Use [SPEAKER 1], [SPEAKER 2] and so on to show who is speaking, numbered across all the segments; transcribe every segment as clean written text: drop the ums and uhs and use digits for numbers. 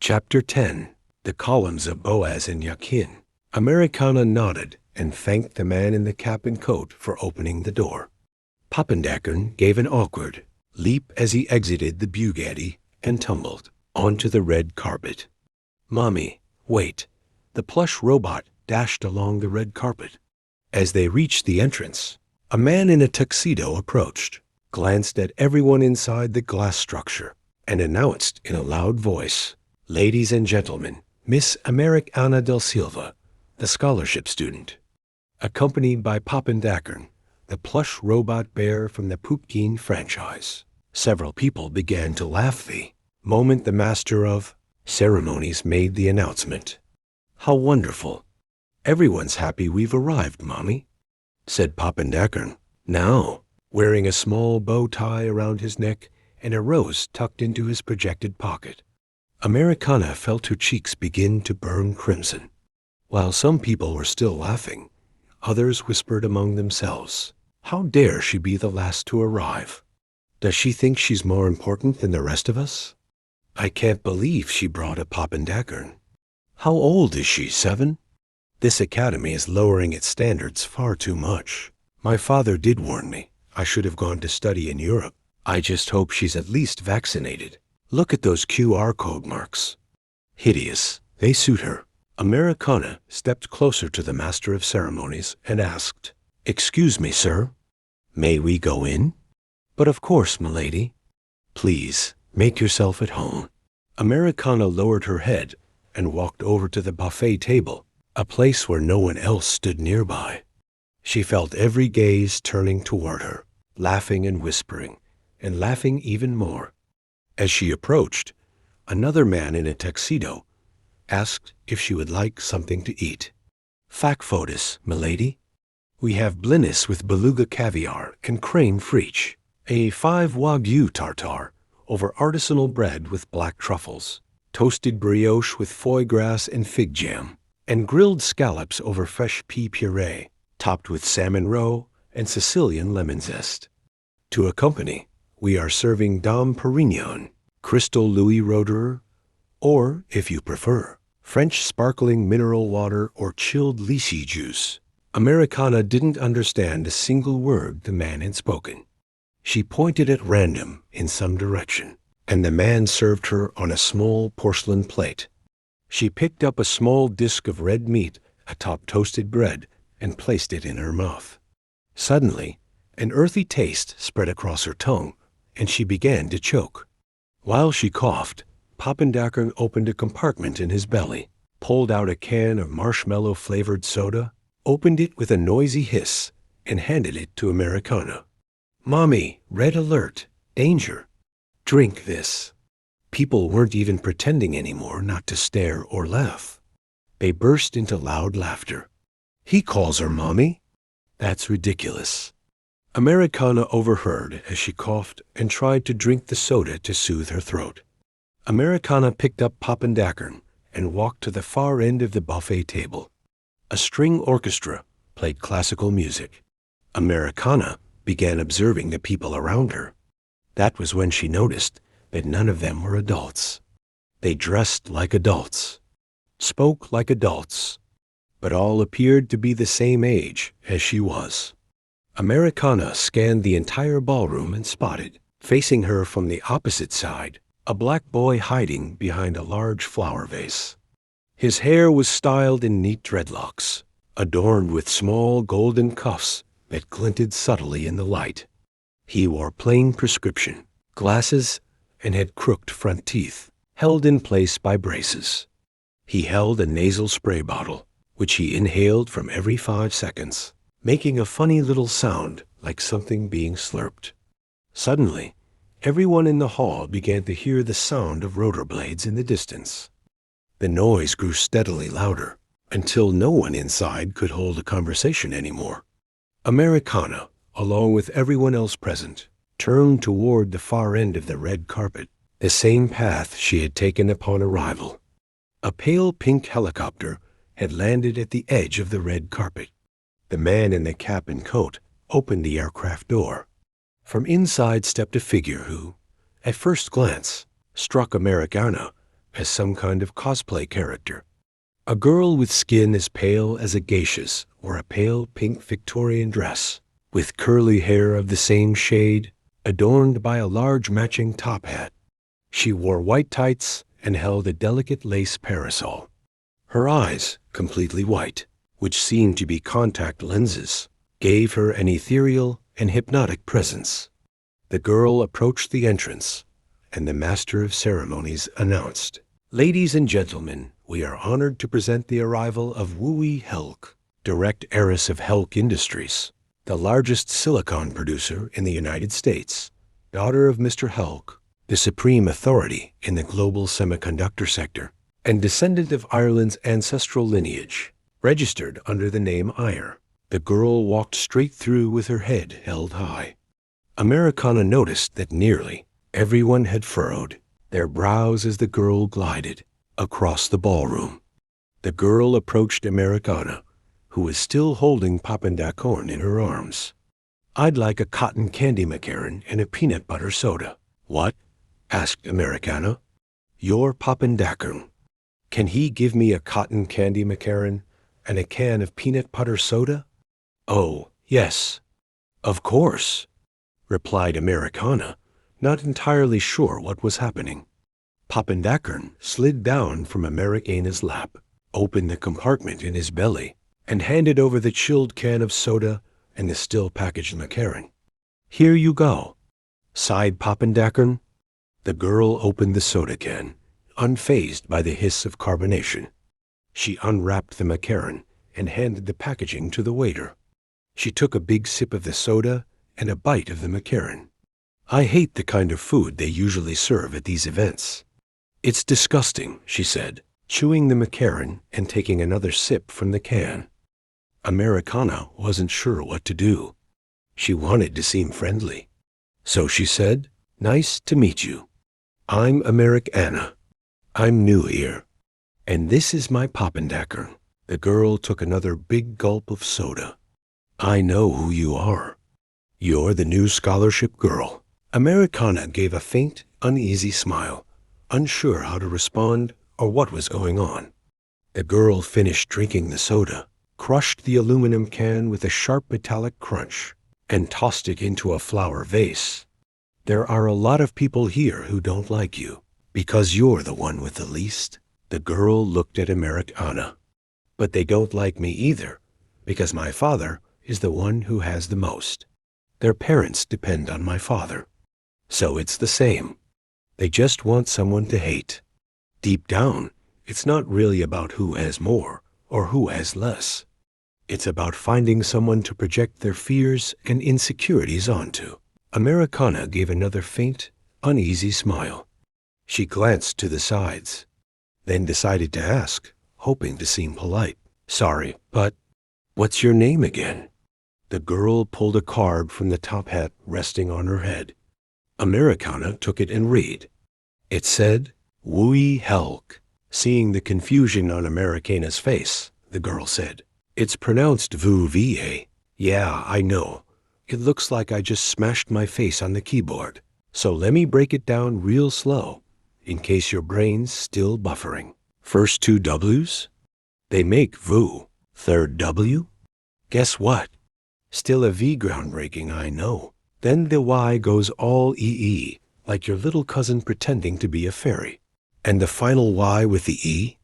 [SPEAKER 1] Chapter 10. The Columns of Boaz and Yakin. Americana nodded and thanked the man in the cap and coat for opening the door. Pappendacken gave an awkward leap as he exited the Bugatti and tumbled onto the red carpet. "Mommy, wait." The plush robot dashed along the red carpet. As they reached the entrance, a man in a tuxedo approached, glanced at everyone inside the glass structure, and announced in a loud voice, "Ladies and gentlemen, Miss Americana del Silva, the scholarship student." Accompanied by Pappendacken, the plush robot bear from the Pupkin franchise. Several people began to laugh the moment the master of ceremonies made the announcement. "How wonderful. Everyone's happy we've arrived, Mommy," said Pappendacken, now wearing a small bow tie around his neck and a rose tucked into his projected pocket. Americana felt her cheeks begin to burn crimson. While some people were still laughing, others whispered among themselves, "How dare she be the last to arrive? Does she think she's more important than the rest of us? I can't believe she brought a Pappendacken. How old is she, 7? This academy is lowering its standards far too much. My father did warn me I should have gone to study in Europe. I just hope she's at least vaccinated. Look at those QR code marks. Hideous. They suit her." Americana stepped closer to the master of ceremonies and asked, "Excuse me, sir. May we go in?" "But of course, m'lady. Please, make yourself at home." Americana lowered her head and walked over to the buffet table, a place where no one else stood nearby. She felt every gaze turning toward her, laughing and whispering, and laughing even more. As she approached, another man in a tuxedo asked if she would like something to eat. "FOEDUS, m'lady. We have blinis with beluga caviar and crane fraiche, a 5 wagyu tartare over artisanal bread with black truffles, toasted brioche with foie gras and fig jam, and grilled scallops over fresh pea puree, topped with salmon roe and Sicilian lemon zest. To accompany, we are serving Dom Perignon, Crystal Louis Roederer, or, if you prefer, French sparkling mineral water or chilled lychee juice." Americana didn't understand a single word the man had spoken. She pointed at random in some direction, and the man served her on a small porcelain plate. She picked up a small disk of red meat atop toasted bread and placed it in her mouth. Suddenly, an earthy taste spread across her tongue, and she began to choke. While she coughed, Pappendacken opened a compartment in his belly, pulled out a can of marshmallow-flavored soda, opened it with a noisy hiss, and handed it to Americana. "Mommy, red alert, danger. Drink this." People weren't even pretending anymore not to stare or laugh. They burst into loud laughter. "He calls her Mommy? That's ridiculous." Americana overheard as she coughed and tried to drink the soda to soothe her throat. Americana picked up Pappendacken and walked to the far end of the buffet table. A string orchestra played classical music. Americana began observing the people around her. That was when she noticed that none of them were adults. They dressed like adults, spoke like adults, but all appeared to be the same age as she was. Americana scanned the entire ballroom and spotted, facing her from the opposite side, a black boy hiding behind a large flower vase. His hair was styled in neat dreadlocks, adorned with small golden cuffs that glinted subtly in the light. He wore plain prescription glasses and had crooked front teeth, held in place by braces. He held a nasal spray bottle, which he inhaled from every 5 seconds, making a funny little sound like something being slurped. Suddenly, everyone in the hall began to hear the sound of rotor blades in the distance. The noise grew steadily louder until no one inside could hold a conversation anymore. Americana, along with everyone else present, turned toward the far end of the red carpet, the same path she had taken upon arrival. A pale pink helicopter had landed at the edge of the red carpet. The man in the cap and coat opened the aircraft door. From inside stepped a figure who, at first glance, struck Americana as some kind of cosplay character. A girl with skin as pale as a geisha's wore a pale pink Victorian dress, with curly hair of the same shade, adorned by a large matching top hat. She wore white tights and held a delicate lace parasol. Her eyes, completely white, which seemed to be contact lenses, gave her an ethereal and hypnotic presence. The girl approached the entrance, and the master of ceremonies announced, "Ladies and gentlemen, we are honored to present the arrival of Wooey Helk, direct heiress of Helk Industries, the largest silicon producer in the United States, daughter of Mr. Helk, the supreme authority in the global semiconductor sector, and descendant of Ireland's ancestral lineage, registered under the name Ire." The girl walked straight through with her head held high. Americana noticed that nearly everyone had furrowed their brows as the girl glided across the ballroom. The girl approached Americana, who was still holding Papandakorn in her arms. "I'd like a cotton candy macaron and a peanut butter soda." "What?" asked Americana. "Your Papandakorn. Can he give me a cotton candy macaron and a can of peanut butter soda?" "Oh, yes, of course," replied Americana, not entirely sure what was happening. Papandakorn slid down from Americana's lap, opened the compartment in his belly, and handed over the chilled can of soda and the still-packaged macaron. "Here you go," sighed Papandakorn. The girl opened the soda can, unfazed by the hiss of carbonation. She unwrapped the macaron and handed the packaging to the waiter. She took a big sip of the soda and a bite of the macaron. "I hate the kind of food they usually serve at these events. It's disgusting," she said, chewing the macaron and taking another sip from the can. Americana wasn't sure what to do. She wanted to seem friendly. So she said, "Nice to meet you. I'm Americana. I'm new here. And this is my Papandakorn." The girl took another big gulp of soda. "I know who you are. You're the new scholarship girl." Americana gave a faint, uneasy smile, unsure how to respond or what was going on. The girl finished drinking the soda, crushed the aluminum can with a sharp metallic crunch, and tossed it into a flower vase. "There are a lot of people here who don't like you, because you're the one with the least." The girl looked at Americana. "But they don't like me either, because my father is the one who has the most. Their parents depend on my father. So it's the same. They just want someone to hate. Deep down, it's not really about who has more or who has less. It's about finding someone to project their fears and insecurities onto." Americana gave another faint, uneasy smile. She glanced to the sides, then decided to ask, hoping to seem polite, "Sorry, but what's your name again?" The girl pulled a card from the top hat resting on her head. Americana took it and read. It said, "Wooey Helk." Seeing the confusion on Americana's face, the girl said, "It's pronounced Voo-Va. Yeah, I know. It looks like I just smashed my face on the keyboard. So let me break it down real slow, in case your brain's still buffering. First two W's? They make Voo. Third W? Guess what? Still a V groundbreaking, I know. Then the Y goes all EE, like your little cousin pretending to be a fairy. And the final Y with the E?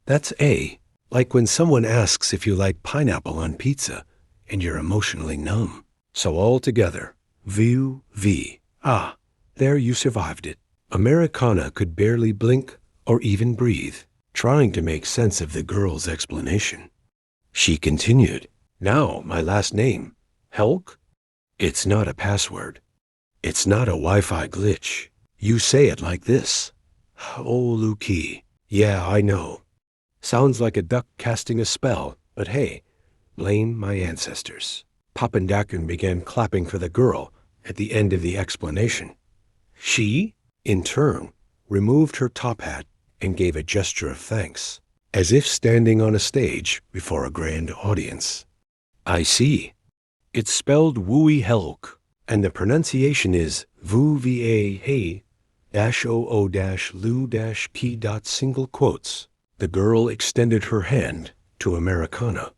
[SPEAKER 1] That's A, like when someone asks if you like pineapple on pizza, and you're emotionally numb. So all together, V-V. Ah, there you survived it." Americana could barely blink or even breathe, trying to make sense of the girl's explanation. She continued, "Now my last name, Helk? It's not a password. It's not a Wi-Fi glitch. You say it like this. Oh, Luki. Yeah, I know. Sounds like a duck casting a spell, but hey, blame my ancestors." Papandakorn began clapping for the girl at the end of the explanation. She, in turn, removed her top hat and gave a gesture of thanks, as if standing on a stage before a grand audience. "I see. It's spelled Wooey Helk, and the pronunciation is Voo-Va hey. -oo-lu-key. The girl extended her hand to Americana.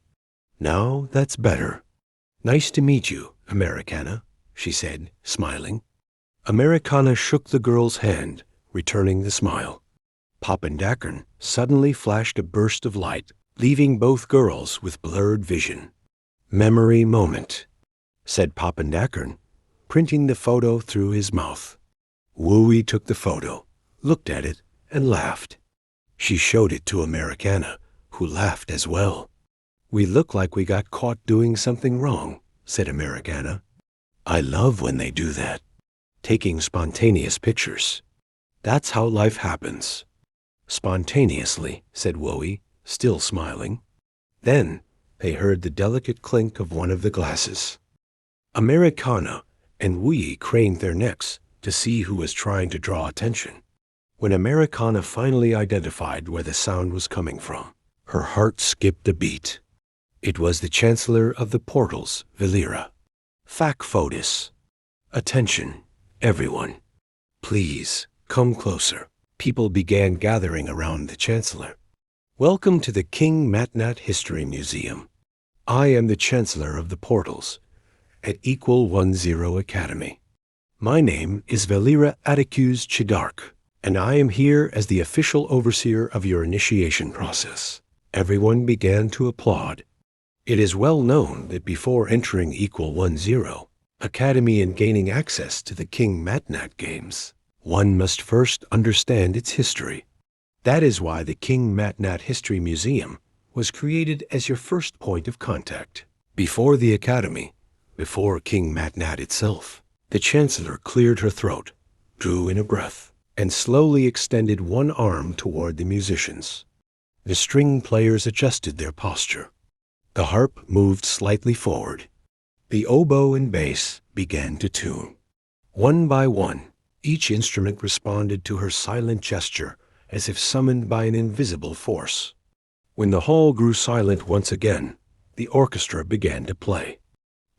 [SPEAKER 1] Now that's better. Nice to meet you, Americana, she said, smiling. Americana shook the girl's hand, returning the smile. Poppendakern suddenly flashed a burst of light, leaving both girls with blurred vision. Memory moment, said Poppendakern, printing the photo through his mouth. Wooey took the photo, looked at it, and laughed. She showed it to Americana, who laughed as well. We look like we got caught doing something wrong, said Americana. I love when they do that. Taking spontaneous pictures. That's how life happens. Spontaneously, said Wooey, still smiling. Then they heard the delicate clink of one of the glasses. Americana and Wooey craned their necks to see who was trying to draw attention. When Americana finally identified where the sound was coming from, her heart skipped a beat. It was the Chancellor of the Portals, Valera. FOEDUS. Attention, everyone. Please, come closer. People began gathering around the Chancellor. Welcome to the King MatNat History Museum. I am the Chancellor of the Portals at =10 Academy. My name is Valera Atticus Chidark, and I am here as the official overseer of your initiation process. Everyone began to applaud. It is well known that before entering =10 Academy and gaining access to the King MatNat games, one must first understand its history. That is why the King MatNat History Museum was created as your first point of contact. Before the Academy, before King MatNat itself, the Chancellor cleared her throat, drew in a breath, and slowly extended one arm toward the musicians. The string players adjusted their posture. The harp moved slightly forward. The oboe and bass began to tune. One by one, each instrument responded to her silent gesture as if summoned by an invisible force. When the hall grew silent once again, the orchestra began to play.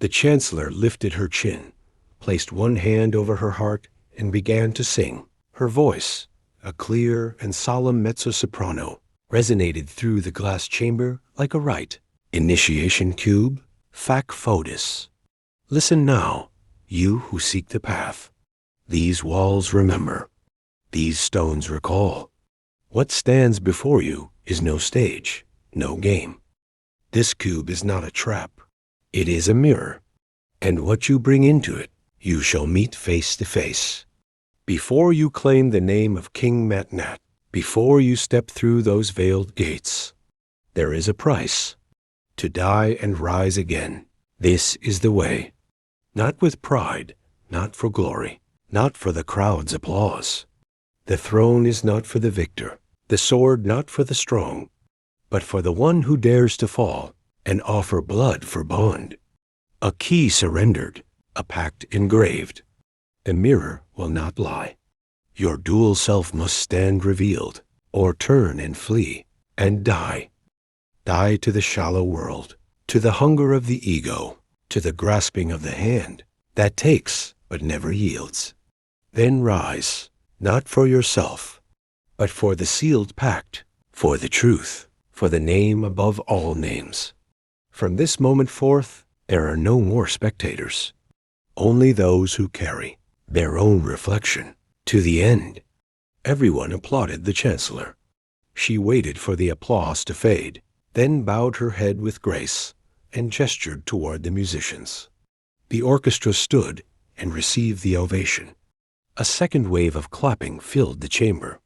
[SPEAKER 1] The Chancellor lifted her chin, placed one hand over her heart, and began to sing. Her voice, a clear and solemn mezzo-soprano, resonated through the glass chamber like a rite. Initiation cube, FOEDUS. Listen now, you who seek the path. These walls remember. These stones recall. What stands before you is no stage, no game. This cube is not a trap. It is a mirror. And what you bring into it, you shall meet face to face. Before you claim the name of King MatNat, before you step through those veiled gates, there is a price. To die and rise again. This is the way. Not with pride, not for glory, not for the crowd's applause. The throne is not for the victor, the sword not for the strong, but for the one who dares to fall and offer blood for bond. A key surrendered, a pact engraved. The mirror will not lie. Your dual self must stand revealed, or turn and flee, and die. Die to the shallow world, to the hunger of the ego, to the grasping of the hand that takes but never yields. Then rise, not for yourself, but for the sealed pact, for the truth, for the name above all names. From this moment forth, there are no more spectators, only those who carry their own reflection to the end. Everyone applauded the Chancellor. She waited for the applause to fade, then bowed her head with grace and gestured toward the musicians. The orchestra stood and received the ovation. A second wave of clapping filled the chamber.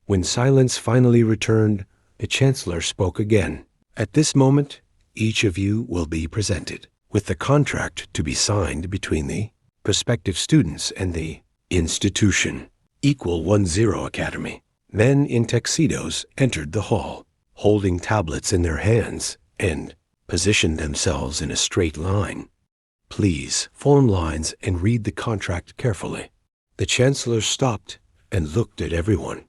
[SPEAKER 1] When silence finally returned, the Chancellor spoke again. At this moment, each of you will be presented with the contract to be signed between the prospective students and the institution. =10 Academy. Men in tuxedos entered the hall, holding tablets in their hands, and positioned themselves in a straight line. Please form lines and read the contract carefully. The Chancellor stopped and looked at everyone.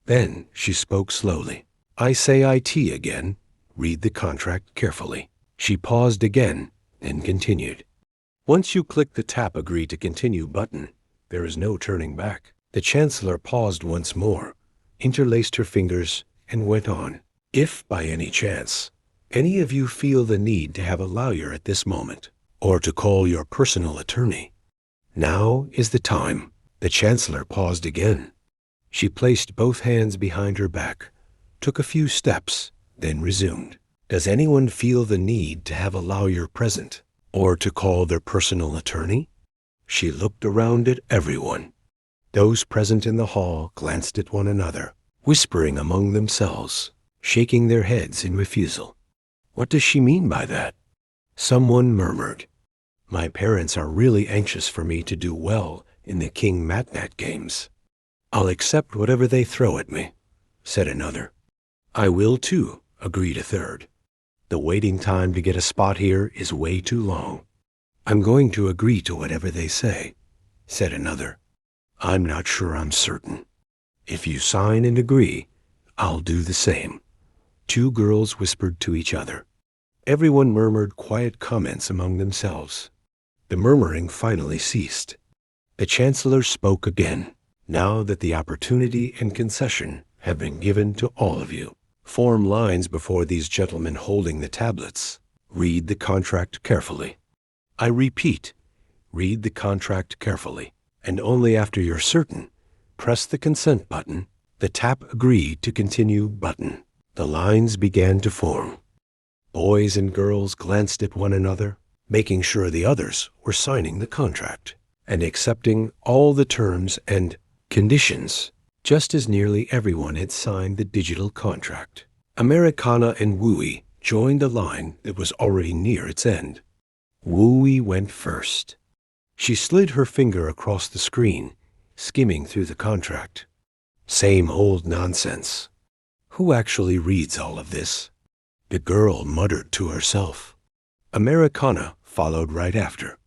[SPEAKER 1] Then she spoke slowly. I say IT again. Read the contract carefully. She paused again and continued. Once you click the Tap Agree to Continue button, there is no turning back. The Chancellor paused once more, interlaced her fingers, and went on. If, by any chance, any of you feel the need to have a lawyer at this moment, or to call your personal attorney, now is the time. The Chancellor paused again. She placed both hands behind her back, took a few steps, then resumed. Does anyone feel the need to have a lawyer present, or to call their personal attorney? She looked around at everyone. Those present in the hall glanced at one another, whispering among themselves, shaking their heads in refusal. What does she mean by that? Someone murmured, My parents are really anxious for me to do well in the King MatNat games. I'll accept whatever they throw at me, said another. I will too, agreed a third. The waiting time to get a spot here is way too long. I'm going to agree to whatever they say, said another. I'm not sure I'm certain. If you sign and agree, I'll do the same. Two girls whispered to each other. Everyone murmured quiet comments among themselves. The murmuring finally ceased. The Chancellor spoke again. Now that the opportunity and concession have been given to all of you, form lines before these gentlemen holding the tablets. Read the contract carefully. I repeat, read the contract carefully, and only after you're certain, press the consent button, the tap agree to continue button. The lines began to form. Boys and girls glanced at one another, making sure the others were signing the contract and accepting all the terms and conditions, just as nearly everyone had signed the digital contract. Americana and Wooey joined a line that was already near its end. Wooey went first. She slid her finger across the screen, skimming through the contract. Same old nonsense. Who actually reads all of this? The girl muttered to herself. Americana followed right after.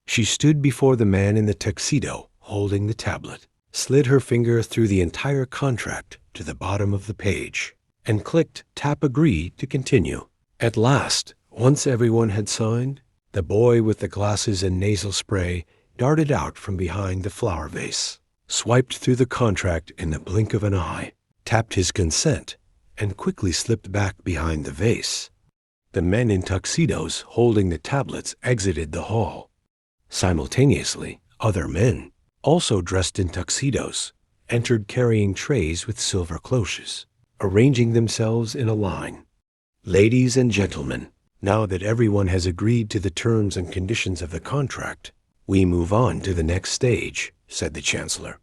[SPEAKER 1] She stood before the man in the tuxedo, holding the tablet, slid her finger through the entire contract to the bottom of the page, and clicked Tap Agree to continue. At last, once everyone had signed, the boy with the glasses and nasal spray darted out from behind the flower vase, swiped through the contract in the blink of an eye, tapped his consent, and quickly slipped back behind the vase. The men in tuxedos holding the tablets exited the hall. Simultaneously, other men, also dressed in tuxedos, entered carrying trays with silver cloches, arranging themselves in a line. Ladies and gentlemen, now that everyone has agreed to the terms and conditions of the contract, we move on to the next stage, said the Chancellor.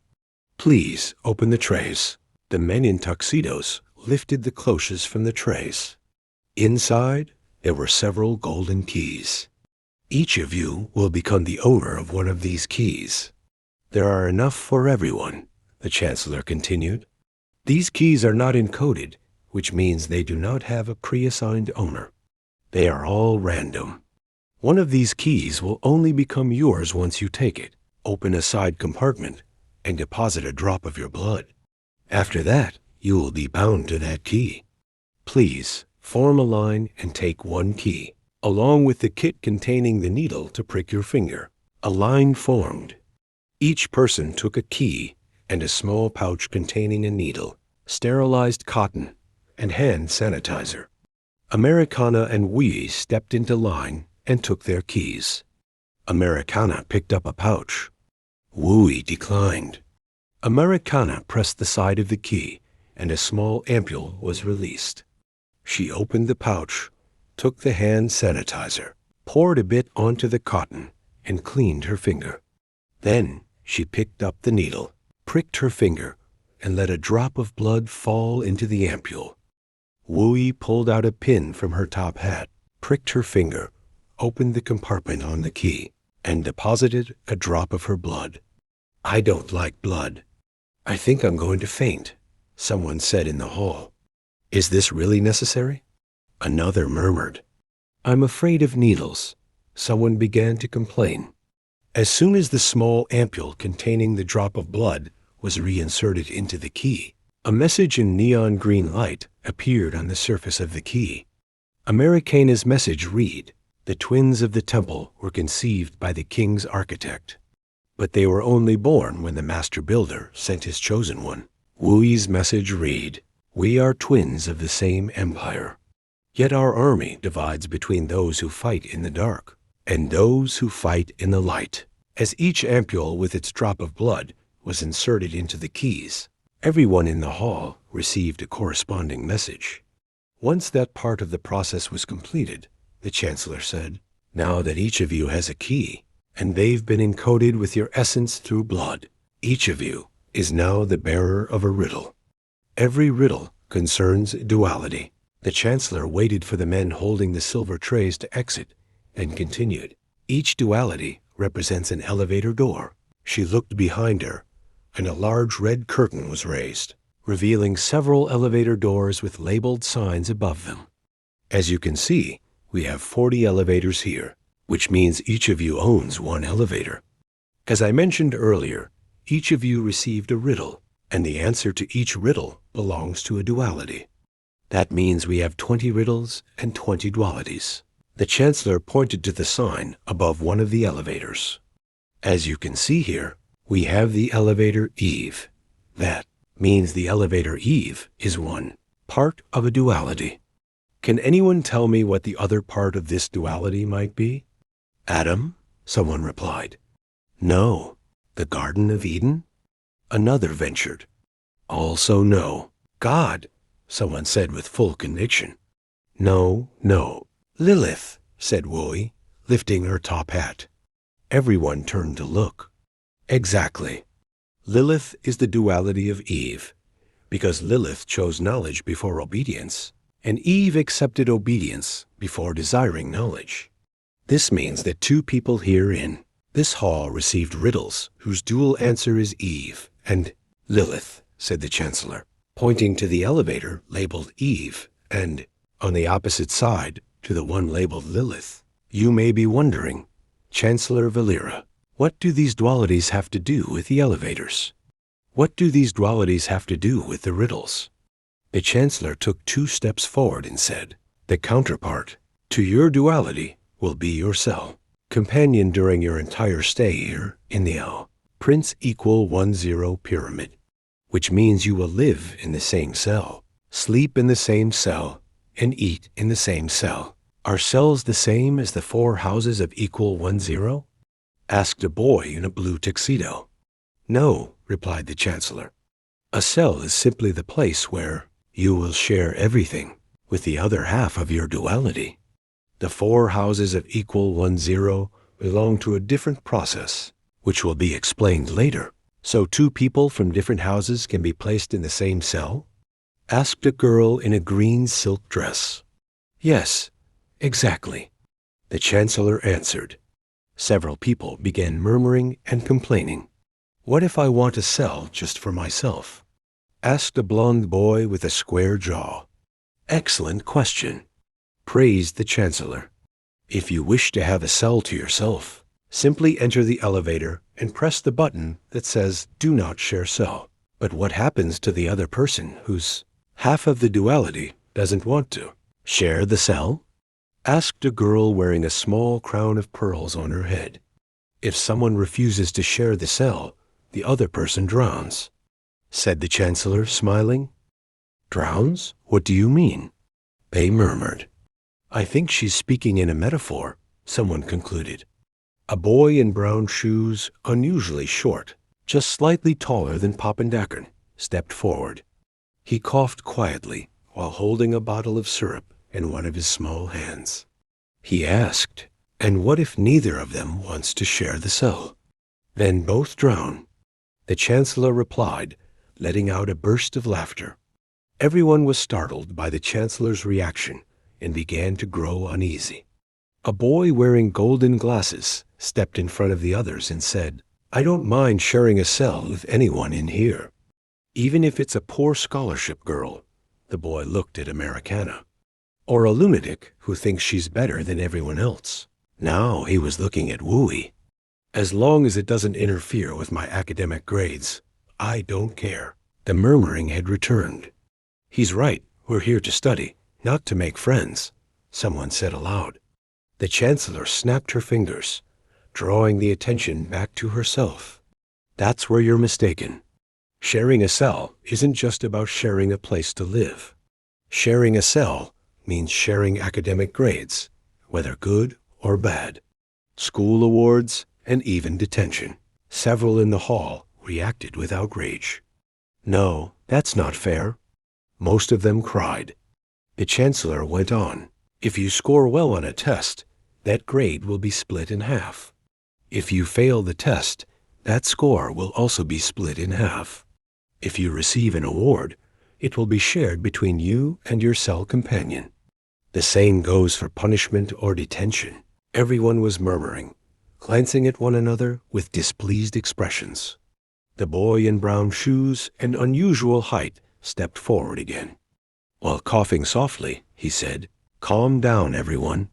[SPEAKER 1] Please open the trays. The men in tuxedos lifted the cloches from the trays. Inside, there were several golden keys. Each of you will become the owner of one of these keys. There are enough for everyone, the Chancellor continued. These keys are not encoded, which means they do not have a pre-assigned owner. They are all random. One of these keys will only become yours once you take it, open a side compartment, and deposit a drop of your blood. After that, you will be bound to that key. Please form a line and take one key, along with the kit containing the needle to prick your finger. A line formed. Each person took a key and a small pouch containing a needle, sterilized cotton, and hand sanitizer. Americana and Wee stepped into line and took their keys. Americana picked up a pouch. Wooey declined. Americana pressed the side of the key, and a small ampule was released. She opened the pouch, took the hand sanitizer, poured a bit onto the cotton, and cleaned her finger. Then she picked up the needle, pricked her finger, and let a drop of blood fall into the ampule. Wooey pulled out a pin from her top hat, pricked her finger, opened the compartment on the key, and deposited a drop of her blood. I don't like blood. I think I'm going to faint, someone said in the hall. Is this really necessary? Another murmured. I'm afraid of needles. Someone began to complain. As soon as the small ampule containing the drop of blood was reinserted into the key, a message in neon green light appeared on the surface of the key. Americana's message read, The twins of the temple were conceived by the king's architect. but they were only born when the master builder sent his chosen one. Wui's message read, "We are twins of the same empire. Yet our army divides between those who fight in the dark and those who fight in the light." As each ampule with its drop of blood was inserted into the keys, everyone in the hall received a corresponding message. Once that part of the process was completed, the Chancellor said, "Now that each of you has a key, and they've been encoded with your essence through blood, each of you is now the bearer of a riddle. Every riddle concerns duality." The Chancellor waited for the men holding the silver trays to exit and continued, "Each duality represents an elevator door." She looked behind her, and a large red curtain was raised, revealing several elevator doors with labeled signs above them. "As you can see, we have 40 elevators here, which means each of you owns one elevator. As I mentioned earlier, each of you received a riddle, and the answer to each riddle belongs to a duality. That means we have 20 riddles and 20 dualities." The Chancellor pointed to the sign above one of the elevators. "As you can see here, we have the elevator Eve. That means the elevator Eve is one part of a duality. Can anyone tell me what the other part of this duality might be?" "Adam?" someone replied. "No." "The Garden of Eden?" Another ventured. "Also no." "God?" someone said with full conviction. "No, no." "Lilith," said Wui, lifting her top hat. Everyone turned to look. "Exactly. Lilith is the duality of Eve, because Lilith chose knowledge before obedience, and Eve accepted obedience before desiring knowledge. This means that two people here in this hall received riddles whose dual answer is Eve and Lilith," said the Chancellor, pointing to the elevator labeled Eve and, on the opposite side, to the one labeled Lilith. "You may be wondering, Chancellor Valera, what do these dualities have to do with the elevators? What do these dualities have to do with the riddles?" The Chancellor took 2 steps forward and said, "The counterpart to your duality will be your cell, companion during your entire stay here in the Prince equal 10 pyramid, which means you will live in the same cell, sleep in the same cell, and eat in the same cell." "Are cells the same as the 4 houses of equal 10? asked a boy in a blue tuxedo. "No," replied the Chancellor. "A cell is simply the place where you will share everything with the other half of your duality. The 4 houses of equal 10 belong to a different process, which will be explained later. So 2 people from different houses can be placed in the same cell?" asked a girl in a green silk dress. "Yes, exactly," the Chancellor answered. Several people began murmuring and complaining. "What if I want a cell just for myself?" asked a blond boy with a square jaw. "Excellent question," praised the Chancellor. "If you wish to have a cell to yourself, simply enter the elevator and press the button that says "Do not share cell." But what happens to the other person whose half of the duality doesn't want to share the cell?" asked a girl wearing a small crown of pearls on her head. "If someone refuses to share the cell, the other person drowns," said the Chancellor, smiling. "Drowns? What do you mean?" they murmured. "I think she's speaking in a metaphor," someone concluded. A boy in brown shoes, unusually short, just slightly taller than Pappendacken, stepped forward. He coughed quietly while holding a bottle of syrup in one of his small hands. He asked, "And what if neither of them wants to share the cell? Then both drown?" The Chancellor replied, letting out a burst of laughter. Everyone was startled by the Chancellor's reaction and began to grow uneasy. A boy wearing golden glasses stepped in front of the others and said, "I don't mind sharing a cell with anyone in here, even if it's a poor scholarship girl." The boy looked at Americana. "Or a lunatic who thinks she's better than everyone else." Now he was looking at Wui. "As long as it doesn't interfere with my academic grades, I don't care." The murmuring had returned. "He's right, we're here to study, not to make friends," someone said aloud. The Chancellor snapped her fingers. drawing the attention back to herself. That's where you're mistaken. Sharing a cell isn't just about sharing a place to live. Sharing a cell means sharing academic grades, whether good or bad, school awards, and even detention. Several in the hall reacted with outrage. No, that's not fair. Most of them cried. The chancellor went on. If you score well on a test, that grade will be split in half. If you fail the test, that score will also be split in half. If you receive an award, it will be shared between you and your cell companion. The same goes for punishment or detention. Everyone was murmuring, glancing at one another with displeased expressions. The boy in brown shoes and unusual height stepped forward again. While coughing softly, he said, "Calm down, everyone.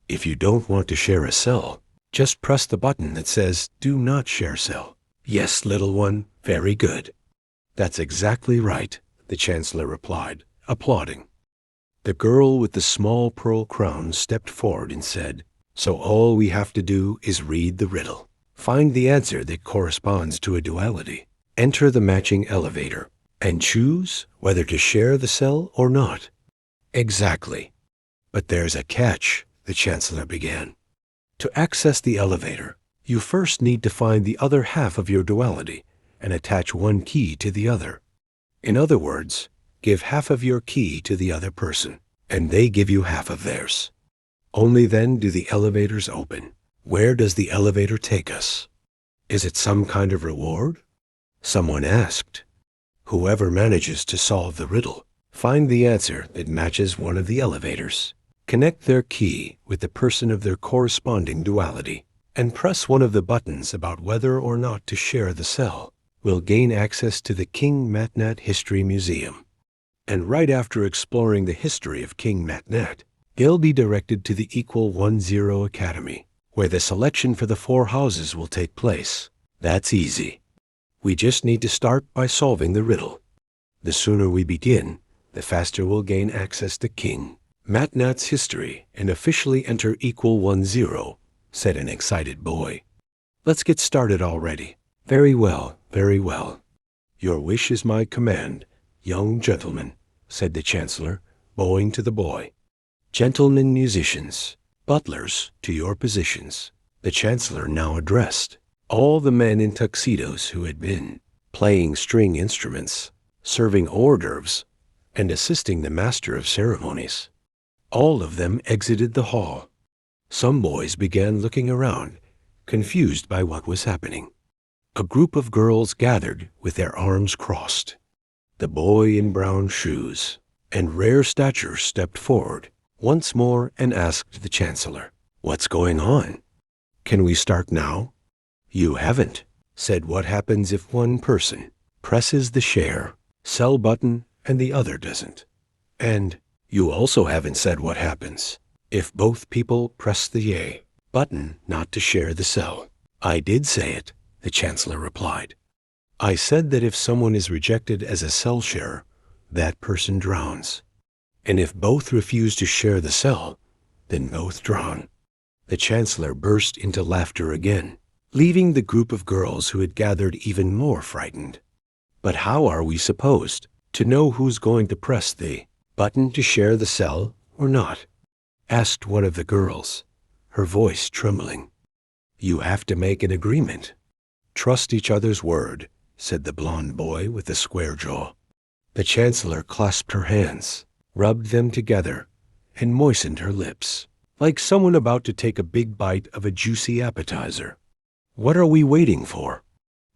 [SPEAKER 1] If you don't want to share a cell, just press the button that says, 'Do not share cell.'" "Yes, little one, very good." "That's exactly right," the chancellor replied, applauding. The girl with the small pearl crown stepped forward and said, "So all we have to do is read the riddle. Find the answer that corresponds to a duality. Enter the matching elevator, and choose whether to share the cell or not." "Exactly. But there's a catch," the chancellor began. "To access the elevator, you first need to find the other half of your duality and attach one key to the other. In other words, give half of your key to the other person, and they give you half of theirs. Only then do the elevators open. Where does the elevator take us? Is it some kind of reward?" Someone asked. "Whoever manages to solve the riddle, find the answer that matches one of the elevators, connect their key with the person of their corresponding duality, and press one of the buttons about whether or not to share the cell, will gain access to the King MatNat History Museum. And right after exploring the history of King MatNat, they'll be directed to the Equal 10 Academy, where the selection for the 4 houses will take place. That's easy. We just need to start by solving the riddle. The sooner we begin, the faster we'll gain access to King MatNat's history and officially enter Equal 10, said an excited boy. "Let's get started already." Very well, very well. "Your wish is my command, young gentlemen," said the chancellor, bowing to the boy. "Gentlemen musicians, butlers, to your positions." The chancellor now addressed all the men in tuxedos who had been playing string instruments, serving hors d'oeuvres, and assisting the master of ceremonies. All of them exited the hall. Some boys began looking around, confused by what was happening. A group of girls gathered with their arms crossed. The boy in brown shoes and rare stature stepped forward once more and asked the chancellor, "What's going on? Can we start now?" "You haven't said what happens if one person presses the share, cell button and the other doesn't. And you also haven't said what happens if both people press the yay button not to share the cell." "I did say it," the chancellor replied. "I said that if someone is rejected as a cell sharer, that person drowns. And if both refuse to share the cell, then both drown." The chancellor burst into laughter again, leaving the group of girls who had gathered even more frightened. "But how are we supposed to know who's going to press the button to share the cell or not?" asked one of the girls, her voice trembling. "You have to make an agreement. Trust each other's word," said the blond boy with the square jaw. The chancellor clasped her hands, rubbed them together, and moistened her lips, like someone about to take a big bite of a juicy appetizer. "What are we waiting for?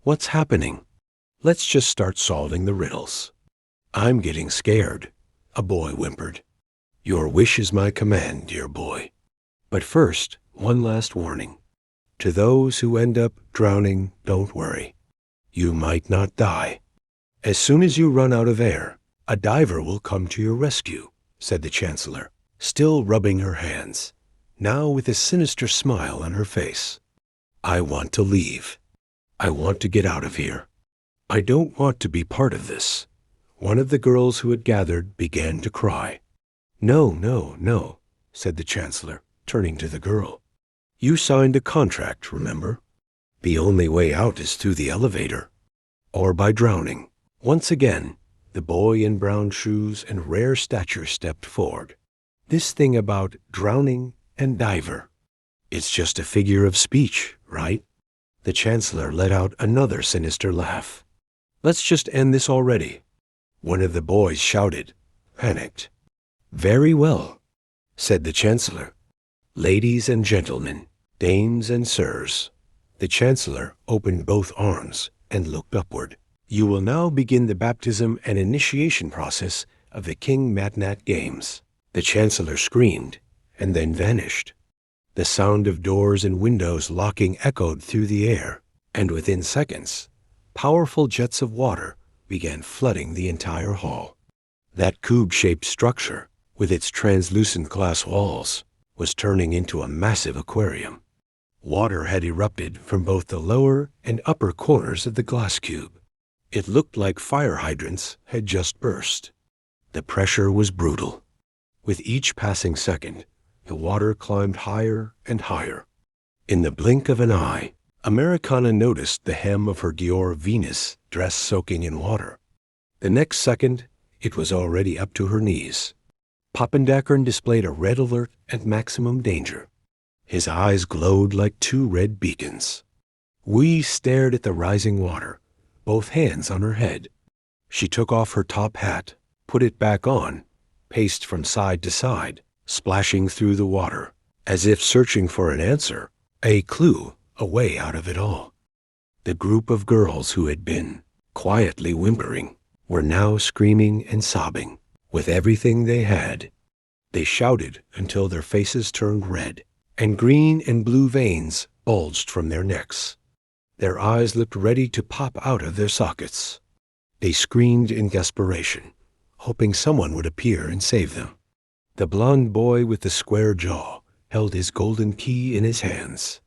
[SPEAKER 1] What's happening? Let's just start solving the riddles." "I'm getting scared," a boy whimpered. "Your wish is my command, dear boy. But first, one last warning. To those who end up drowning, don't worry. You might not die. As soon as you run out of air, a diver will come to your rescue," said the chancellor, still rubbing her hands, now with a sinister smile on her face. "I want to leave. I want to get out of here. I don't want to be part of this." One of the girls who had gathered began to cry. "No, no, no," said the chancellor, turning to the girl. You signed a contract, remember? The only way out is through the elevator, or by drowning. Once again, the boy in brown shoes and rare stature stepped forward. This thing about drowning and diver, it's just a figure of speech, right? The Chancellor let out another sinister laugh. Let's just end this already. One of the boys shouted, panicked. Very well, said the Chancellor. Ladies and gentlemen, dames and sirs. The Chancellor opened both arms and looked upward. You will now begin the baptism and initiation process of the King MatNat Games. The Chancellor screamed and then vanished. The sound of doors and windows locking echoed through the air, and within seconds, powerful jets of water began flooding the entire hall. That cube-shaped structure, with its translucent glass walls, was turning into a massive aquarium. Water had erupted from both the lower and upper corners of the glass cube. It looked like fire hydrants had just burst. The pressure was brutal. With each passing second, the water climbed higher and higher. In the blink of an eye, Americana noticed the hem of her Dior Venus dress soaking in water. The next second, it was already up to her knees. Poppendackern displayed a red alert at maximum danger. His eyes glowed like two red beacons. Wee stared at the rising water, both hands on her head. She took off her top hat, put it back on, paced from side to side, splashing through the water, as if searching for an answer, a clue, a way out of it all. The group of girls who had been quietly whimpering were now screaming and sobbing with everything they had. They shouted until their faces turned red, and green and blue veins bulged from their necks. Their eyes looked ready to pop out of their sockets. They screamed in desperation, hoping someone would appear and save them. The blond boy with the square jaw held his golden key in his hands.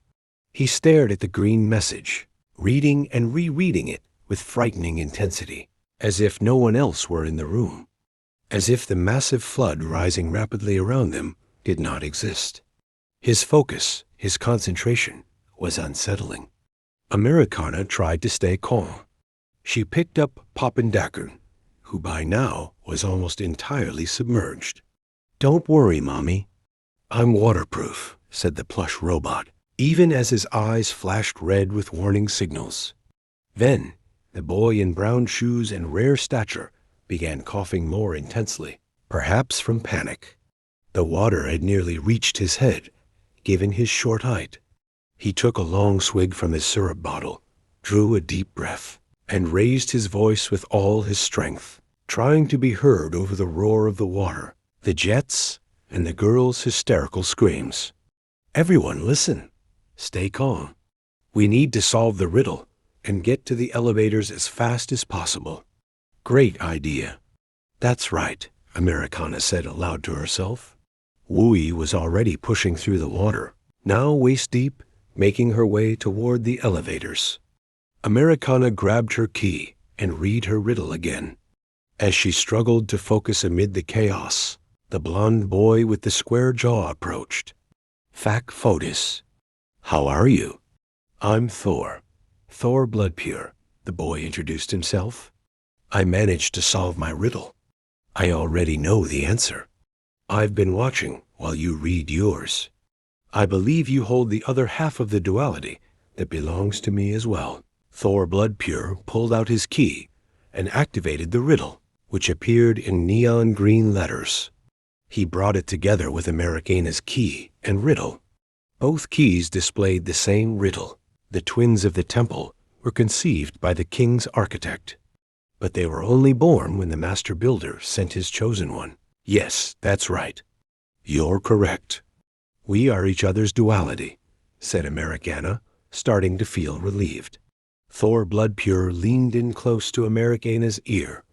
[SPEAKER 1] He stared at the green message, reading and rereading it with frightening intensity, as if no one else were in the room, as if the massive flood rising rapidly around them did not exist. His focus, his concentration, was unsettling. Americana tried to stay calm. She picked up Poppendackern, who by now was almost entirely submerged. "Don't worry, Mommy. I'm waterproof," said the plush robot, even as his eyes flashed red with warning signals. Then, the boy in brown shoes and rare stature began coughing more intensely, perhaps from panic. The water had nearly reached his head, given his short height. He took a long swig from his syrup bottle, drew a deep breath, and raised his voice with all his strength, trying to be heard over the roar of the water, the jets, and the girls' hysterical screams. "Everyone, listen. Stay calm. We need to solve the riddle and get to the elevators as fast as possible." "Great idea." "That's right," Americana said aloud to herself. Wooey was already pushing through the water, now waist-deep, making her way toward the elevators. Americana grabbed her key and read her riddle again. As she struggled to focus amid the chaos, the blond boy with the square jaw approached. "Fac FOEDUS. How are you?" "I'm Thor Bloodpure," the boy introduced himself. "I managed to solve my riddle. I already know the answer. I've been watching while you read yours. I believe you hold the other half of the duality that belongs to me as well." Thor Bloodpure pulled out his key and activated the riddle, which appeared in neon green letters. He brought it together with Americana's key and riddle. Both keys displayed the same riddle. The twins of the temple were conceived by the king's architect, but they were only born when the master builder sent his chosen one. "Yes, that's right. You're correct. We are each other's duality," said Americana, starting to feel relieved. Thor Bloodpure leaned in close to Americana's ear,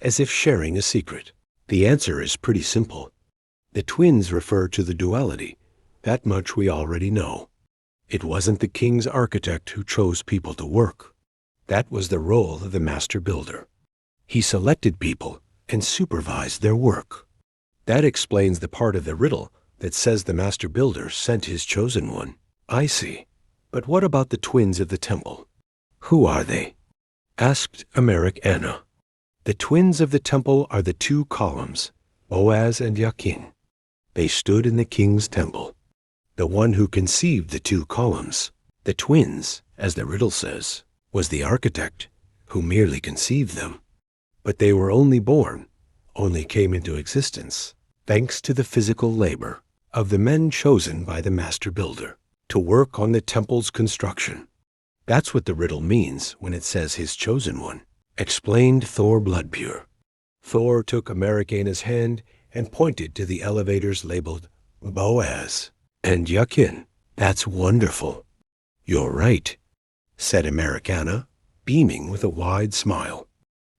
[SPEAKER 1] as if sharing a secret. "The answer is pretty simple. The twins refer to the duality. That much we already know. It wasn't the king's architect who chose people to work. That was the role of the master builder. He selected people and supervised their work. That explains the part of the riddle that says the master builder sent his chosen one." I see. But what about the twins of the temple? Who are they? Asked Americana. The twins of the temple are the two columns, Boaz and Yakin. They stood in the king's temple. The one who conceived the two columns, the twins, as the riddle says, was the architect who merely conceived them. But they were only born, only came into existence, thanks to the physical labor of the men chosen by the master builder to work on the temple's construction. That's what the riddle means when it says his chosen one, explained Thor Bloodpure. Thor took Americana's hand and pointed to the elevators labeled Boaz and Yakin. That's wonderful. You're right, said Americana, beaming with a wide smile.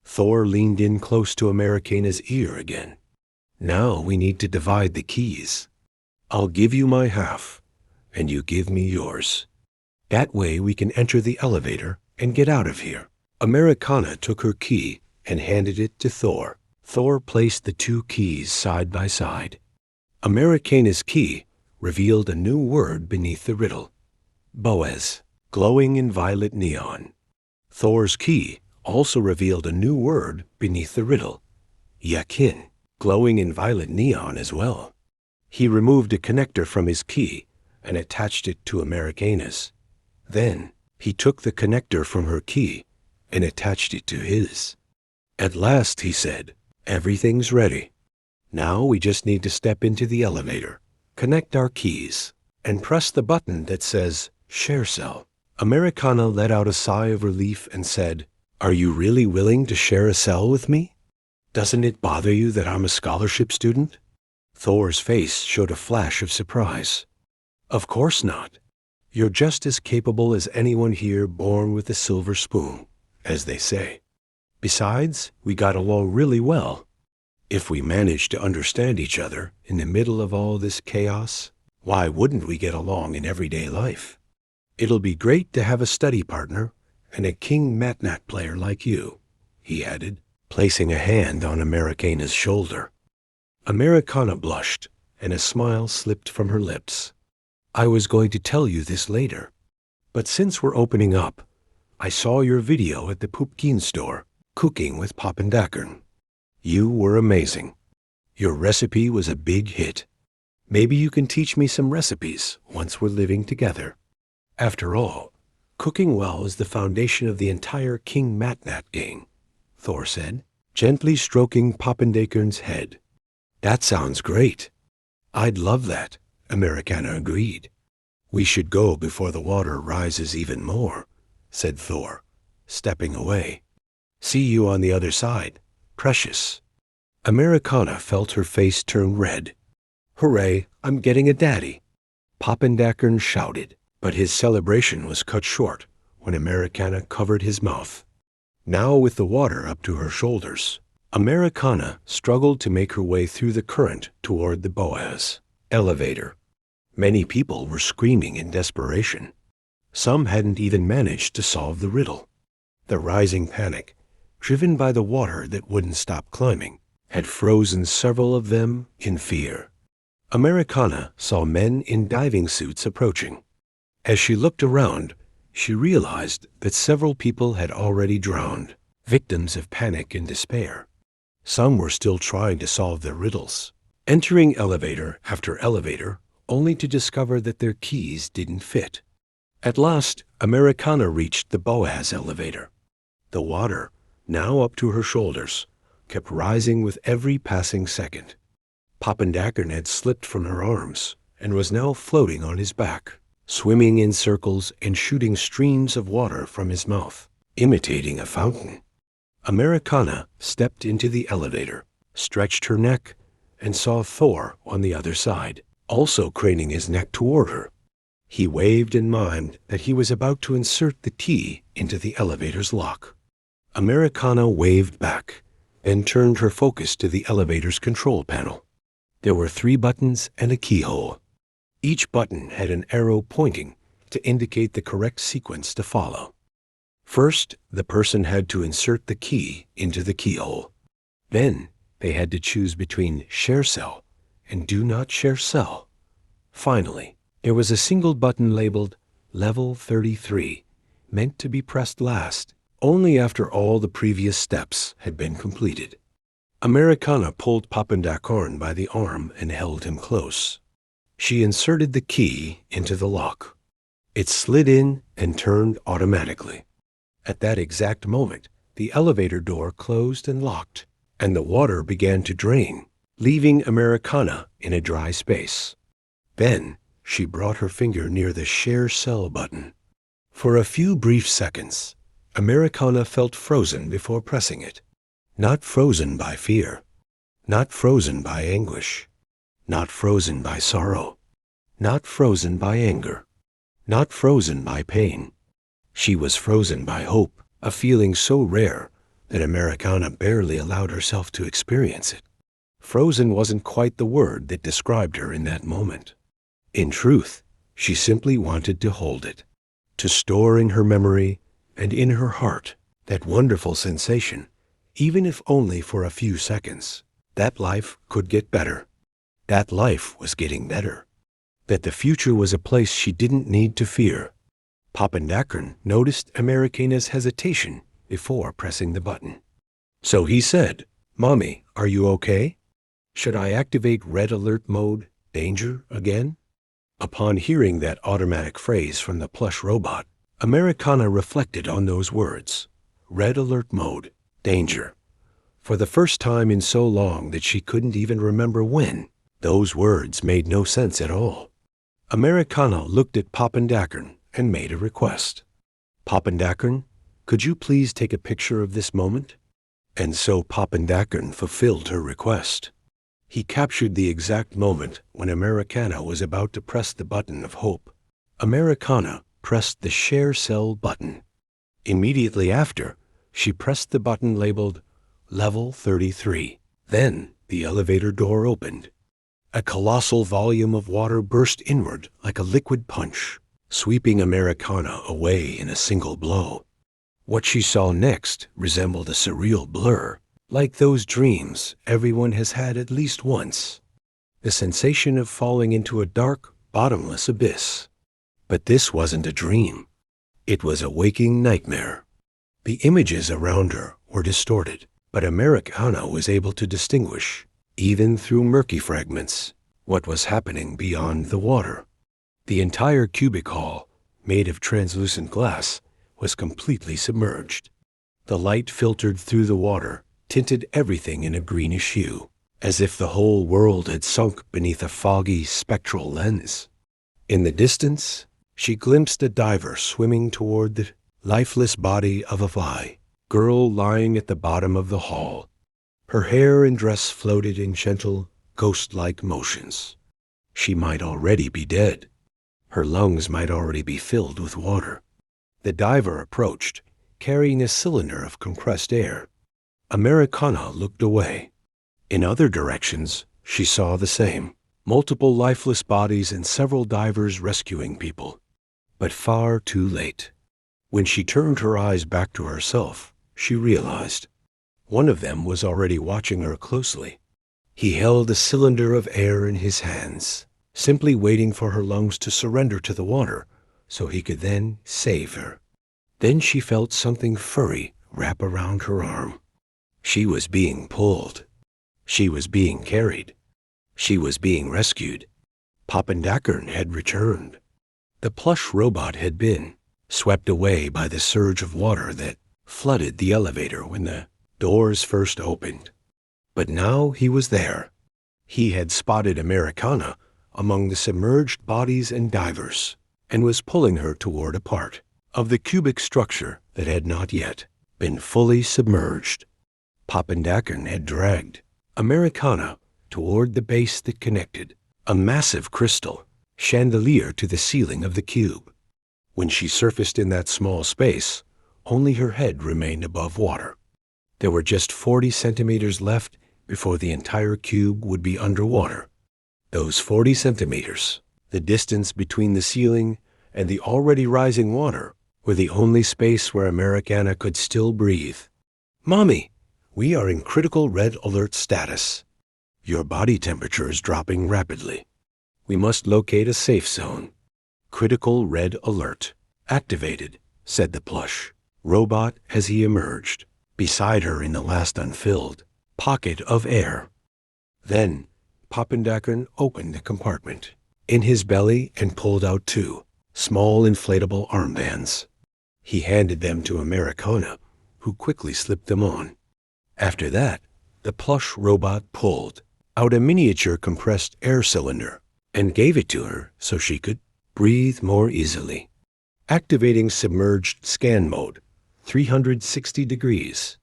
[SPEAKER 1] Thor leaned in close to Americana's ear again. Now we need to divide the keys. I'll give you my half, and you give me yours. That way we can enter the elevator and get out of here. Americana took her key and handed it to Thor. Thor placed the two keys side by side. Americana's key revealed a new word beneath the riddle, Boaz, glowing in violet neon. Thor's key also revealed a new word beneath the riddle, Yakin, glowing in violet neon as well. He removed a connector from his key and attached it to Americana's. Then he took the connector from her key and attached it to his. At last, he said, everything's ready. Now we just need to step into the elevator, connect our keys, and press the button that says Share Cell. Americana let out a sigh of relief and said, Are you really willing to share a cell with me? Doesn't it bother you that I'm a scholarship student? Thor's face showed a flash of surprise. Of course not. You're just as capable as anyone here born with a silver spoon, as they say. Besides, we got along really well. If we manage to understand each other in the middle of all this chaos, why wouldn't we get along in everyday life? It'll be great to have a study partner and a King MatNat player like you, he added, placing a hand on Americana's shoulder. Americana blushed, and a smile slipped from her lips. I was going to tell you this later, but since we're opening up, I saw your video at the Pumpkin store, cooking with Pappendackern. You were amazing. Your recipe was a big hit. Maybe you can teach me some recipes once we're living together. After all, cooking well is the foundation of the entire King MatNat gang, Thor said, gently stroking Pappendackern's head. That sounds great. I'd love that, Americana agreed. We should go before the water rises even more, said Thor, stepping away. See you on the other side, precious. Americana felt her face turn red. Hooray, I'm getting a daddy. Pappendackern shouted, but his celebration was cut short when Americana covered his mouth. Now with the water up to her shoulders, Americana struggled to make her way through the current toward the Boaz elevator. Many people were screaming in desperation. Some hadn't even managed to solve the riddle. The rising panic, driven by the water that wouldn't stop climbing, had frozen several of them in fear. Americana saw men in diving suits approaching. As she looked around, she realized that several people had already drowned, victims of panic and despair. Some were still trying to solve their riddles, entering elevator after elevator, only to discover that their keys didn't fit. At last, Americana reached the Boaz elevator. The water, now up to her shoulders, kept rising with every passing second. Pappendackern had slipped from her arms and was now floating on his back, swimming in circles and shooting streams of water from his mouth, imitating a fountain. Americana stepped into the elevator, stretched her neck, and saw Thor on the other side, also craning his neck toward her. He waved and mimed that he was about to insert the key into the elevator's lock. Americana waved back and turned her focus to the elevator's control panel. There were 3 buttons and a keyhole. Each button had an arrow pointing to indicate the correct sequence to follow. First, the person had to insert the key into the keyhole. Then, they had to choose between Share Cell and Do Not Share Cell. Finally, There was a single button labeled Level 33, meant to be pressed last, only after all the previous steps had been completed. Americana pulled Papendakorn by the arm and held him close. She inserted the key into the lock. It slid in and turned automatically. At that exact moment, the elevator door closed and locked, and the water began to drain, leaving Americana in a dry space. Then she brought her finger near the Share Cell button. For a few brief seconds, Americana felt frozen before pressing it. Not frozen by fear, not frozen by anguish, not frozen by sorrow, not frozen by anger, not frozen by pain. She was frozen by hope, a feeling so rare that Americana barely allowed herself to experience it. Frozen wasn't quite the word that described her in that moment. In truth, she simply wanted to hold it, to store in her memory and in her heart that wonderful sensation, even if only for a few seconds, that life could get better, that life was getting better, that the future was a place she didn't need to fear. Papendakorn noticed Americana's hesitation before pressing the button. So he said, "Mommy, are you okay? Should I activate red alert mode, danger, again?" Upon hearing that automatic phrase from the plush robot, Americana reflected on those words, red alert mode, danger. For the first time in so long that she couldn't even remember when, those words made no sense at all. Americana looked at Papendakorn and made a request. "Papendakorn, could you please take a picture of this moment?" And so Papendakorn fulfilled her request. He captured the exact moment when Americana was about to press the button of hope. Americana pressed the Share Cell button. Immediately after, she pressed the button labeled Level 33. Then the elevator door opened. A colossal volume of water burst inward like a liquid punch, sweeping Americana away in a single blow. What she saw next resembled a surreal blur, like those dreams everyone has had at least once. The sensation of falling into a dark, bottomless abyss. But this wasn't a dream. It was a waking nightmare. The images around her were distorted, but Americana was able to distinguish, even through murky fragments, what was happening beyond the water. The entire cubic hall, made of translucent glass, was completely submerged. The light filtered through the water, tinted everything in a greenish hue, as if the whole world had sunk beneath a foggy, spectral lens. In the distance, she glimpsed a diver swimming toward the lifeless body of a Vi, girl lying at the bottom of the hall. Her hair and dress floated in gentle, ghost-like motions. She might already be dead. Her lungs might already be filled with water. The diver approached, carrying a cylinder of compressed air. Americana looked away. In other directions, she saw the same, multiple lifeless bodies and several divers rescuing people. But far too late. When she turned her eyes back to herself, she realized one of them was already watching her closely. He held a cylinder of air in his hands, simply waiting for her lungs to surrender to the water so he could then save her. Then she felt something furry wrap around her arm. She was being pulled. She was being carried. She was being rescued. Papendakorn had returned. The plush robot had been swept away by the surge of water that flooded the elevator when the doors first opened. But now he was there. He had spotted Americana among the submerged bodies and divers and was pulling her toward a part of the cubic structure that had not yet been fully submerged. Papendakorn had dragged Americana toward the base that connected a massive crystal chandelier to the ceiling of the cube. When she surfaced in that small space, only her head remained above water. There were just 40 centimeters left before the entire cube would be underwater. Those 40 centimeters, the distance between the ceiling and the already rising water, were the only space where Americana could still breathe. "Mommy, we are in critical red alert status. Your body temperature is dropping rapidly. We must locate a safe zone. Critical red alert. Activated, said the plush robot as he emerged beside her in the last unfilled pocket of air. Then Pappendacken opened the compartment in his belly and pulled out 2 small inflatable armbands. He handed them to Americana, who quickly slipped them on. After that, the plush robot pulled out a miniature compressed air cylinder and gave it to her so she could breathe more easily. Activating submerged scan mode, 360 degrees.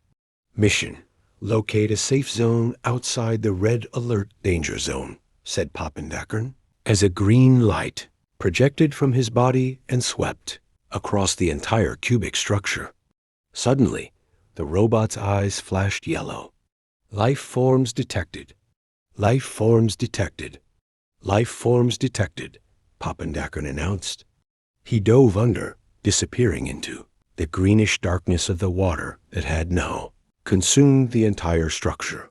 [SPEAKER 1] Mission: locate a safe zone outside the red alert danger zone, said Pappendacken, as a green light projected from his body and swept across the entire cubic structure. Suddenly, the robot's eyes flashed yellow. Life forms detected. Life forms detected. Life forms detected, Pappendacken announced. He dove under, disappearing into the greenish darkness of the water that had now consumed the entire structure.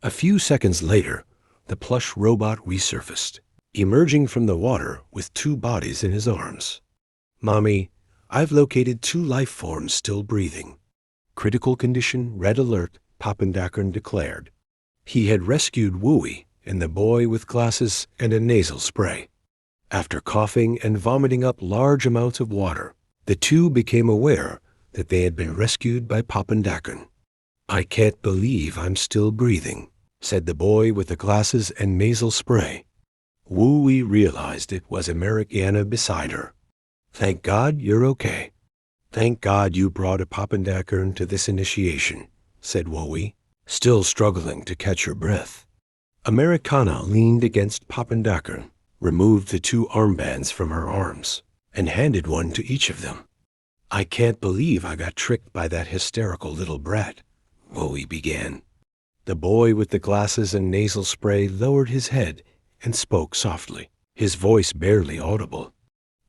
[SPEAKER 1] A few seconds later, the plush robot resurfaced, emerging from the water with 2 bodies in his arms. Mommy, I've located 2 life forms still breathing. Critical condition, red alert, Pappendacken declared. He had rescued Wooey and the boy with glasses and a nasal spray. After coughing and vomiting up large amounts of water, the 2 became aware that they had been rescued by Pappendacken. I can't believe I'm still breathing, said the boy with the glasses and nasal spray. Wooey realized it was Americana beside her. Thank God you're okay. Thank God you brought a Pappendacken to this initiation, said Wooey, still struggling to catch her breath. Americana leaned against Pappendacken, removed the 2 armbands from her arms, and handed one to each of them. I can't believe I got tricked by that hysterical little brat, Wooey began. The boy with the glasses and nasal spray lowered his head and spoke softly, his voice barely audible.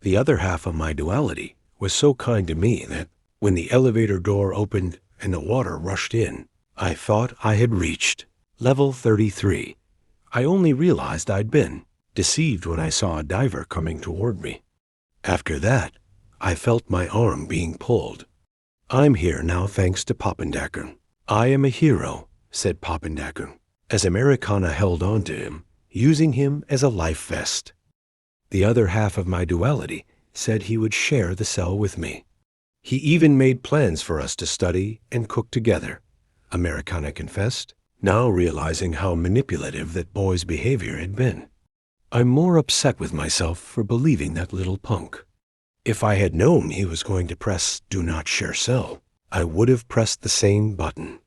[SPEAKER 1] The other half of my duality was so kind to me that when the elevator door opened and the water rushed in, I thought I had reached level 33. I only realized I'd been deceived when I saw a diver coming toward me. After that, I felt my arm being pulled. I'm here now thanks to Pappendacken. I am a hero, said Pappendacken, as Americana held on to him, using him as a life vest. The other half of my duality said he would share the cell with me. He even made plans for us to study and cook together, Americana confessed, now realizing how manipulative that boy's behavior had been. I'm more upset with myself for believing that little punk. If I had known he was going to press Do Not Share Cell, I would have pressed the same button.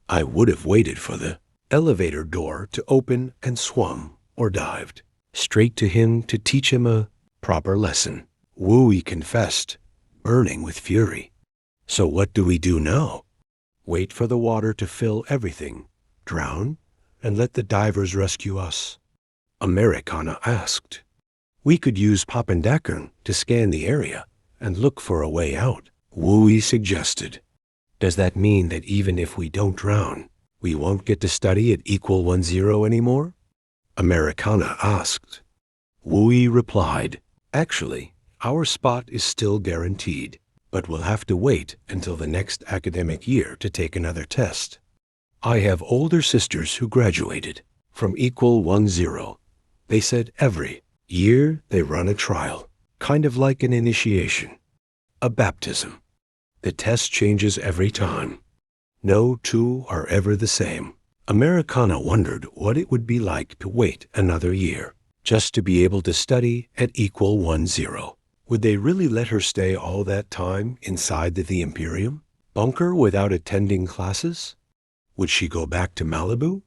[SPEAKER 1] I would have waited for the elevator door to open and swum or dived straight to him to teach him a proper lesson. Wooey confessed, burning with fury. So what do we do now? Wait for the water to fill everything, drown, and let the divers rescue us? Americana asked. We could use Pappendacken to scan the area and look for a way out, Wooey suggested. Does that mean that even if we don't drown, we won't get to study at =10 anymore? Americana asked. Wooey replied, actually, our spot is still guaranteed, but we'll have to wait until the next academic year to take another test. I have older sisters who graduated from =10. They said every year they run a trial, kind of like an initiation, a baptism. The test changes every time. No 2 are ever the same. Americana wondered what it would be like to wait another year, just to be able to study at =10. Would they really let her stay all that time inside the Imperium bunker without attending classes? Would she go back to Malibu?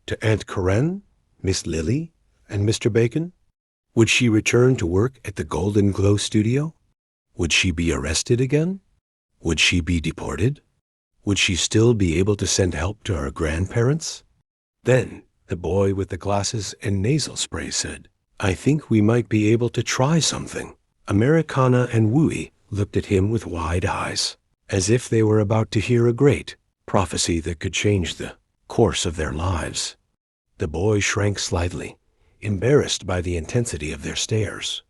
[SPEAKER 1] To Aunt Karen, Miss Lily, and Mr. Bacon? Would she return to work at the Golden Glow studio? Would she be arrested again? Would she be deported? Would she still be able to send help to her grandparents? Then the boy with the glasses and nasal spray said, I think we might be able to try something. Americana and Wooey looked at him with wide eyes, as if they were about to hear a great prophecy that could change the course of their lives. The boy shrank slightly, embarrassed by the intensity of their stares.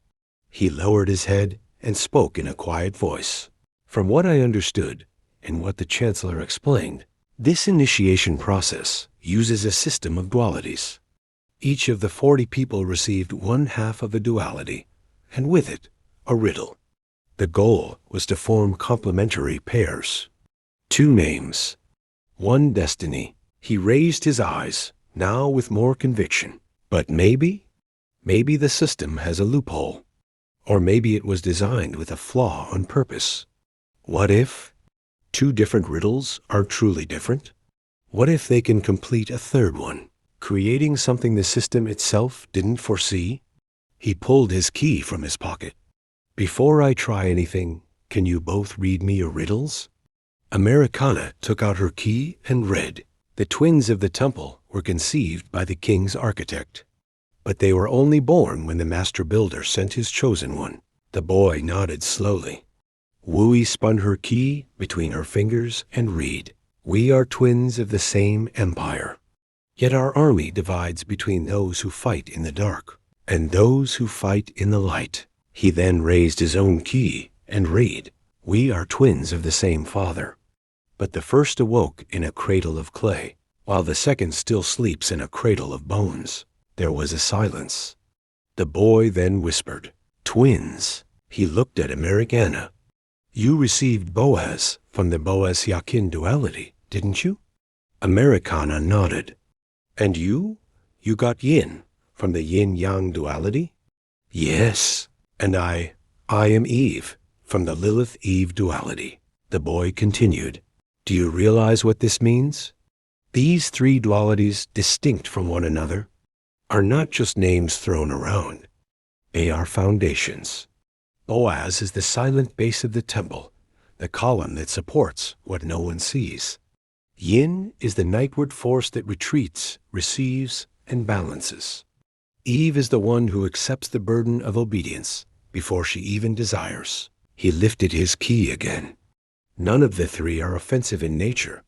[SPEAKER 1] He lowered his head and spoke in a quiet voice. From what I understood, and what the Chancellor explained, this initiation process uses a system of dualities. Each of the 40 people received one half of a duality, and with it, a riddle. The goal was to form complementary pairs. 2 names, 1 destiny. He raised his eyes, now with more conviction. But maybe the system has a loophole. Or maybe it was designed with a flaw on purpose. What if 2 different riddles are truly different? What if they can complete a third one, creating something the system itself didn't foresee? He pulled his key from his pocket. Before I try anything, can you both read me your riddles? Americana took out her key and read. The twins of the temple were conceived by the king's architect, but they were only born when the master builder sent his chosen one. The boy nodded slowly. Wooey spun her key between her fingers and read. We are twins of the same empire. Yet our army divides between those who fight in the dark and those who fight in the light. He then raised his own key and read. We are twins of the same father. But the first awoke in a cradle of clay, while the second still sleeps in a cradle of bones. There was a silence. The boy then whispered, twins. He looked at Americana. You received Boaz from the Boaz-Yakin duality, didn't you? Americana nodded. And you? You got Yin from the Yin-Yang duality? Yes. And I am Eve from the Lilith-Eve duality. The boy continued. Do you realize what this means? These 3 dualities, distinct from one another, are not just names thrown around. They are foundations. Boaz is the silent base of the temple, the column that supports what no one sees. Yin is the nightward force that retreats, receives, and balances. Eve is the one who accepts the burden of obedience before she even desires. He lifted his key again. None of the 3 are offensive in nature.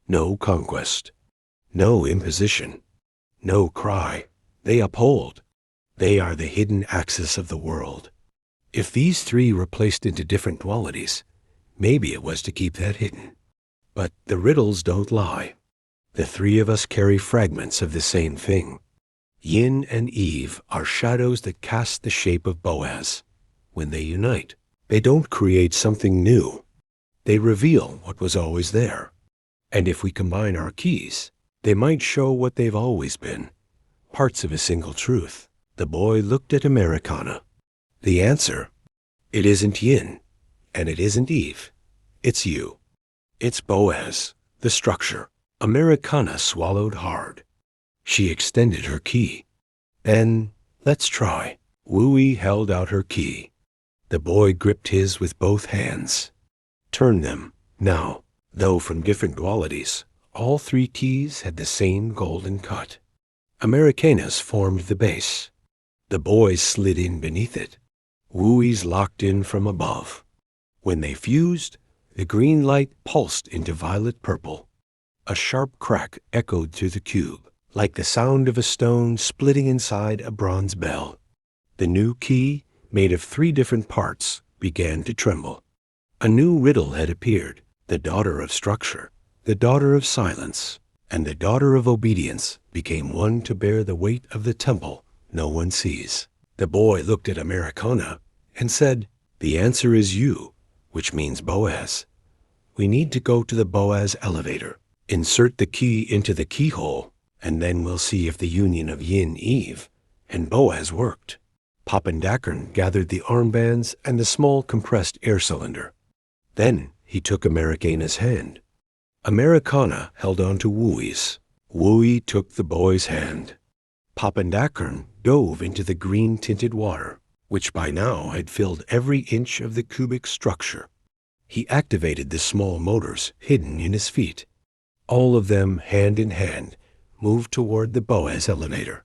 [SPEAKER 1] No conquest. No imposition. No cry. They uphold. They are the hidden axis of the world. If these 3 were placed into different dualities, maybe it was to keep that hidden. But the riddles don't lie. The 3 of us carry fragments of the same thing. Yin and Eve are shadows that cast the shape of Boaz. When they unite, they don't create something new. They reveal what was always there. And if we combine our keys, they might show what they've always been, parts of a single truth. The boy looked at Americana. The answer, it isn't Yin, and it isn't Eve. It's you. It's Boaz, the structure. Americana swallowed hard. She extended her key. Then, let's try. Wooey held out her key. The boy gripped his with both hands. Turn them. Now, though from different dualities, all 3 keys had the same golden cut. Americana's formed the base. The boys slid in beneath it. Wooey's locked in from above. When they fused, the green light pulsed into violet purple. A sharp crack echoed through the cube, like the sound of a stone splitting inside a bronze bell. The new key, made of 3 different parts, began to tremble. A new riddle had appeared, the daughter of structure, the daughter of silence, and the daughter of obedience became one to bear the weight of the temple no one sees. The boy looked at Americana and said, the answer is you, which means Boaz. We need to go to the Boaz elevator, insert the key into the keyhole, and then we'll see if the union of Yin-Eve and Boaz worked. Papandakern gathered the armbands and the small compressed air cylinder. Then he took Americana's hand. Americana held on to Wooey's. Wooey took the boy's hand. Papandakern dove into the green-tinted water, which by now had filled every inch of the cubic structure. He activated the small motors hidden in his feet. All of them, hand in hand, moved toward the Boaz elevator.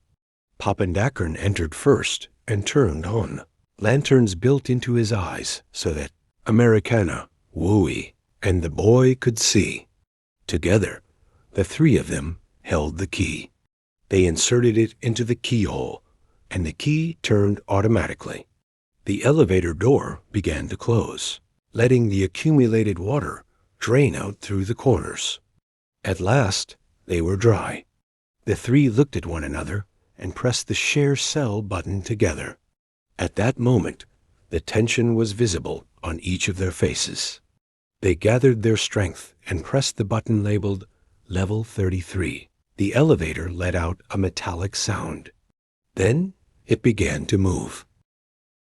[SPEAKER 1] Papandakern entered first and turned on. Lanterns built into his eyes so that Americana, Wooey, and the boy could see. Together, the 3 of them held the key. They inserted it into the keyhole, and the key turned automatically. The elevator door began to close, letting the accumulated water drain out through the corners. At last, they were dry. The three looked at one another and pressed the share cell button together. At that moment, the tension was visible on each of their faces. They gathered their strength and pressed the button labeled Level 33. The elevator let out a metallic sound. Then it began to move.